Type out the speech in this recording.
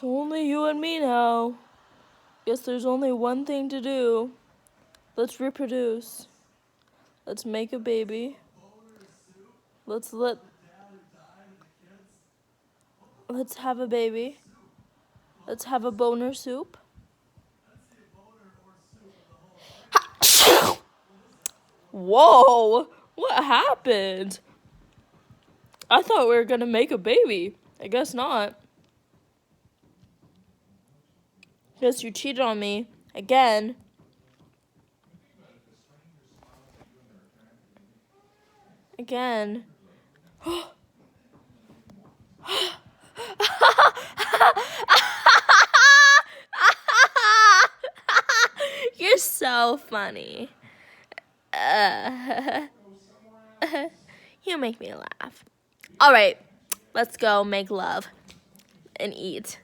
only you and me now. Guess there's only one thing to do. Let's reproduce. Let's make a baby. Let's have a baby. Let's have a boner soup. Whoa! What happened? I thought we were gonna make a baby. I guess not. Guess you cheated on me again. Again. You're so funny. You make me laugh. All right, let's go make love and eat.